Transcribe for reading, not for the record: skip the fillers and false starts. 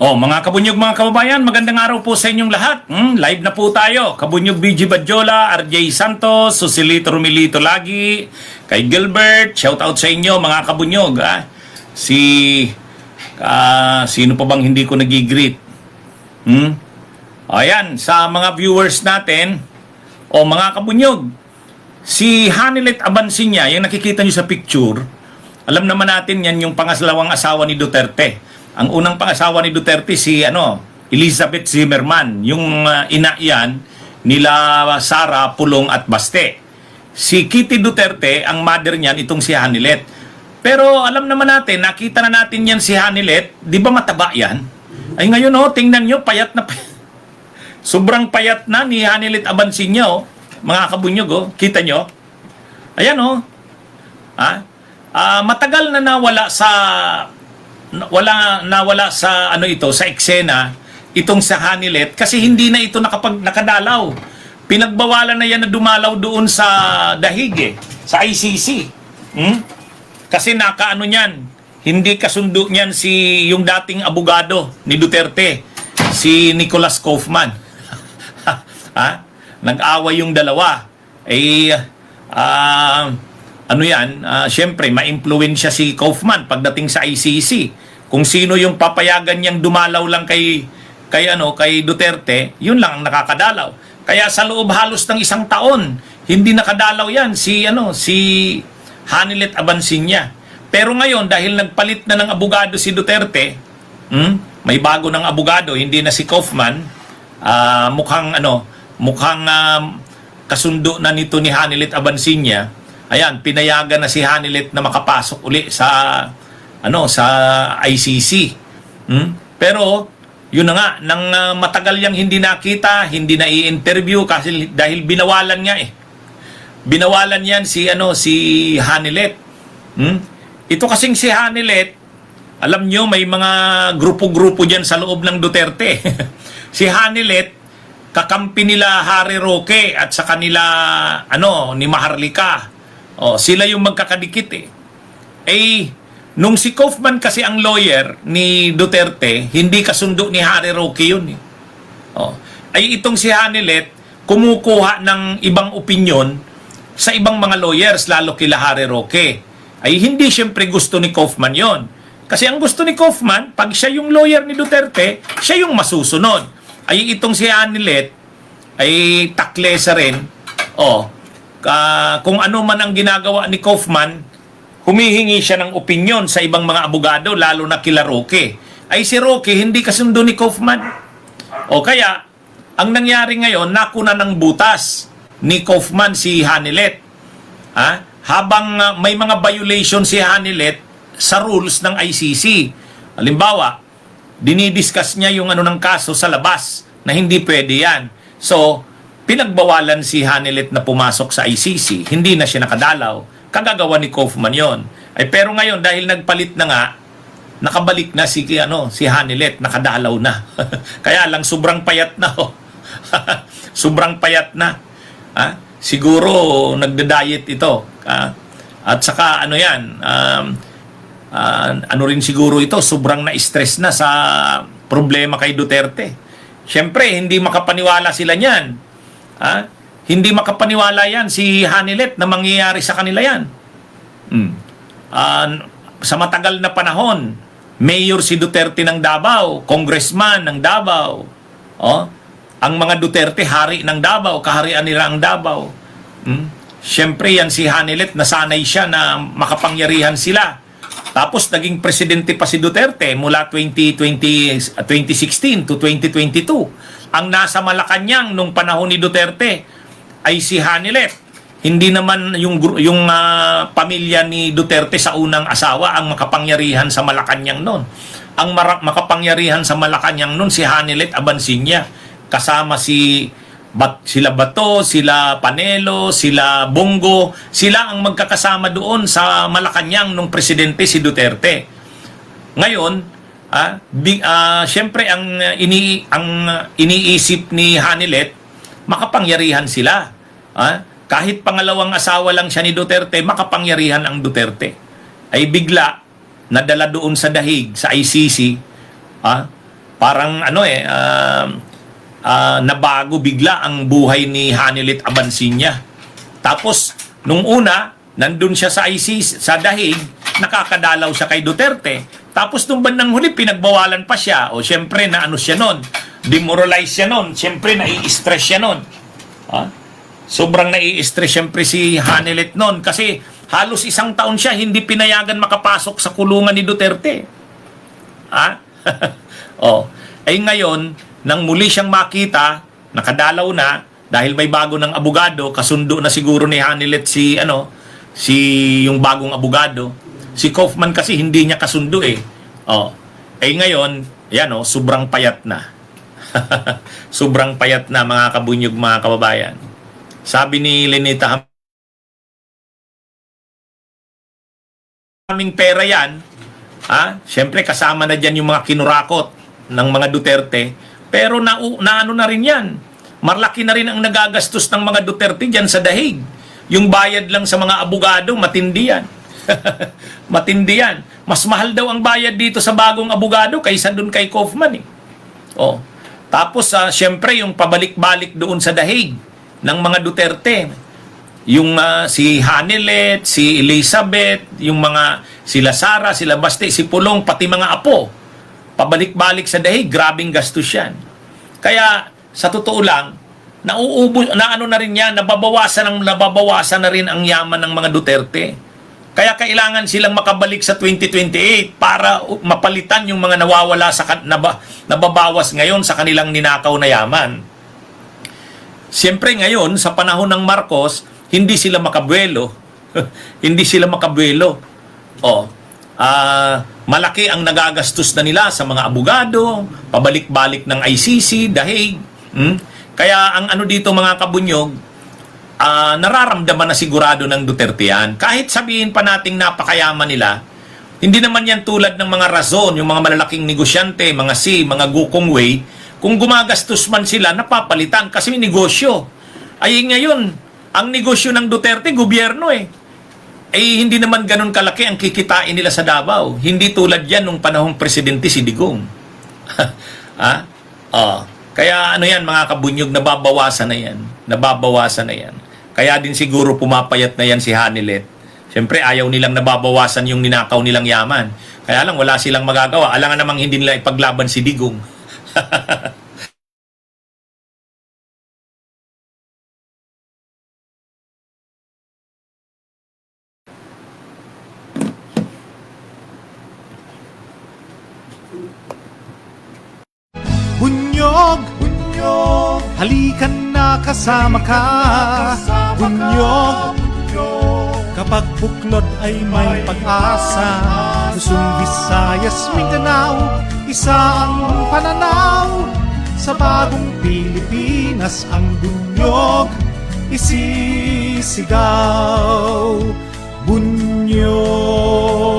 Oh, mga kabunyog, mga kababayan, magandang araw po sa inyong lahat. Live na po tayo. Kabunyog BG Badjola, RJ Santos, Susilito Rumilito lagi, kay Gilbert, shout out sa inyo mga kabunyog. Sino pa bang hindi ko nagigreet? Ayan, sa mga viewers natin, mga kabunyog, si Hanilet Abansinya, yung nakikita nyo sa picture, alam naman natin yan yung pangasalawang asawa ni Duterte. Ang unang pangasawa ni Duterte si Elizabeth Zimmerman, yung ina yan nila Sara, Pulong at Baste. Si Kitty Duterte, ang mother niyan itong si Hanilet. Pero alam naman natin, nakita na natin yan si Hanilet, 'di ba mataba yan? Ay ngayon tingnan nyo, payat na payat. Sobrang payat na ni Hanilet Abansinya, mga kabunyog, kita nyo? Ayan matagal na nawala sa sa eksena itong sa Hanilet kasi hindi na ito nakadalaw. Pinagbawalan na yan na dumalaw doon sa dahig sa ICC. Kasi niyan, hindi kasundo niyan yung dating abogado ni Duterte, si Nicholas Kaufman. Nag-away yung dalawa. Siyempre, ma-impluwensya si Kaufman pagdating sa ICC. Kung sino yung papayagan niyang dumalaw lang kay Duterte, yun lang ang nakakadalaw. Kaya sa loob halos ng isang taon, hindi nakadalaw yan si Hanilet Abansinya. Pero ngayon, dahil nagpalit na ng abogado si Duterte, may bago ng abogado, hindi na si Kaufman, mukhang kasundo na nito ni Hanilet Abansinya. Ayan, pinayagan na si Hanilet na makapasok uli sa ICC. Pero yun na nga, nang matagal yang hindi nakita, hindi na i-interview kasi dahil binawalan nga Binawalan yan si Hanilet. Ito kasing si Hanilet, alam nyo, may mga grupo-grupo diyan sa loob ng Duterte. Si Hanilet, kakampi nila Harry Roque at sa kanila ni Maharlika. Sila yung magkakadikit nung si Kaufman kasi ang lawyer ni Duterte, hindi kasundo ni Harry Roque yun itong si Hanilet kumukuha ng ibang opinyon sa ibang mga lawyers, lalo kila Harry Roque. Hindi siyempre gusto ni Kaufman yon. Kasi ang gusto ni Kaufman, pag siya yung lawyer ni Duterte, siya yung masusunod. Itong si Hanilet taklesa rin. Kung ano man ang ginagawa ni Kaufman, humihingi siya ng opinyon sa ibang mga abogado, lalo na kila Roque. Si Roque hindi kasundo ni Kaufman. Kaya, ang nangyari ngayon, nakuna ng butas ni Kaufman si Hanilet. Habang may mga violation si Hanilet sa rules ng ICC. Halimbawa, dinidiscuss niya yung ng kaso sa labas na hindi pwede yan. So, pinagbawalan si Hanilet na pumasok sa ICC. Hindi na siya nakadalaw. Kagagawa ni Kaufman yon. Pero ngayon, dahil nagpalit na nga, nakabalik na si Hanilet, nakadalaw na. Kaya lang, sobrang payat na. Sobrang payat na. Siguro, nagda-diet ito. At saka, rin siguro ito, sobrang na-stress na sa problema kay Duterte. Siyempre, hindi makapaniwala sila niyan. Hindi makapaniwala yan si Hanilet na mangyayari sa kanila yan. Sa matagal na panahon, mayor si Duterte ng Davao, congressman ng Davao. Ang mga Duterte, hari ng Davao, kaharian nila ang Davao. Siyempre yan si Hanilet, nasanay siya na makapangyarihan sila. Tapos naging presidente pa si Duterte mula 2016 to 2022. Ang nasa Malacanang nung panahon ni Duterte ay si Hanilet. Hindi naman yung pamilya ni Duterte sa unang asawa ang makapangyarihan sa Malacanang noon. Ang makapangyarihan sa Malacanang noon si Hanilet Abansinya. Kasama sila Bato, sila Panelo, sila Bongo. Sila ang magkakasama doon sa Malacanang nung presidente si Duterte. Ngayon, siyempre ang iniisip ni Hanilet, makapangyarihan sila. Kahit pangalawang asawa lang siya ni Duterte, makapangyarihan ang Duterte. Bigla nadala doon sa dahig sa ICC parang nabago bigla ang buhay ni Hanilit Abansinya. Tapos, nung una, nandun siya sa ICC, sa Dahig, nakakadalaw siya kay Duterte. Tapos, nung bandang huli, pinagbawalan pa siya. O, syempre, siya nun. Demoralize siya nun. Syempre, nai-stress siya nun. Sobrang nai-stress syempre si Hanilit nun. Kasi, halos 1 taon siya, hindi pinayagan makapasok sa kulungan ni Duterte. Ngayon, nang muli siyang makita, nakadalaw na, dahil may bago ng abogado, kasundo na siguro ni Hanilit yung bagong abogado. Si Kaufman kasi hindi niya kasundo eh. Ngayon, sobrang payat na. Sobrang payat na, mga kabunyog, mga kababayan. Sabi ni Lenita, aming pera yan, siyempre kasama na dyan yung mga kinurakot ng mga Duterte, pero naano na rin yan. Malaki na rin ang nagagastos ng mga Duterte dyan sa Dahig. Yung bayad lang sa mga abogado, matindi yan. Matindi yan. Mas mahal daw ang bayad dito sa bagong abogado kaysa dun kay Kaufman eh. Tapos, siyempre, yung pabalik-balik doon sa Dahig ng mga Duterte, yung si Hanilet, si Elizabeth, yung mga sila Sara, sila Baste, si Pulong, pati mga apo, pabalik-balik sa Dahig, grabing gastos yan. Kaya, sa totoo lang, na rin yan, nababawasan na rin ang yaman ng mga Duterte. Kaya kailangan silang makabalik sa 2028 para mapalitan yung mga nawawala nababawas ngayon sa kanilang ninakaw na yaman. Siyempre ngayon, sa panahon ng Marcos, hindi sila makabuelo. Hindi sila makabuelo. Malaki ang nagagastos na nila sa mga abogado, pabalik-balik ng ICC, Dahig. Kaya ang dito, mga kabunyog, nararamdaman na sigurado ng Duterte yan. Kahit sabihin pa nating napakayaman nila, hindi naman yan tulad ng mga Razon, yung mga malalaking negosyante, mga mga Gukong Wei. Kung gumagastos man sila, napapalitan kasi may negosyo. Ngayon, ang negosyo ng Duterte, gobyerno eh. Hindi naman ganun kalaki ang kikitain nila sa Davao. Hindi tulad yan nung panahong presidente si Digong. Kaya yan, mga kabunyog, nababawasan na yan. Nababawasan na yan. Kaya din siguro pumapayat na yan si Hanilet. Siyempre, ayaw nilang nababawasan yung ninakaw nilang yaman. Kaya lang, wala silang magagawa. Alangan namang hindi nila ipaglaban si Digong. Bunyog, bunyog, halikan na kasama ka. Bunyog, kapag buklod ay may pag-asa. Luzon, Visayas, Mindanao, isa ang pananaw. Sa bagong Pilipinas ang bunyog isisigaw. Bunyog.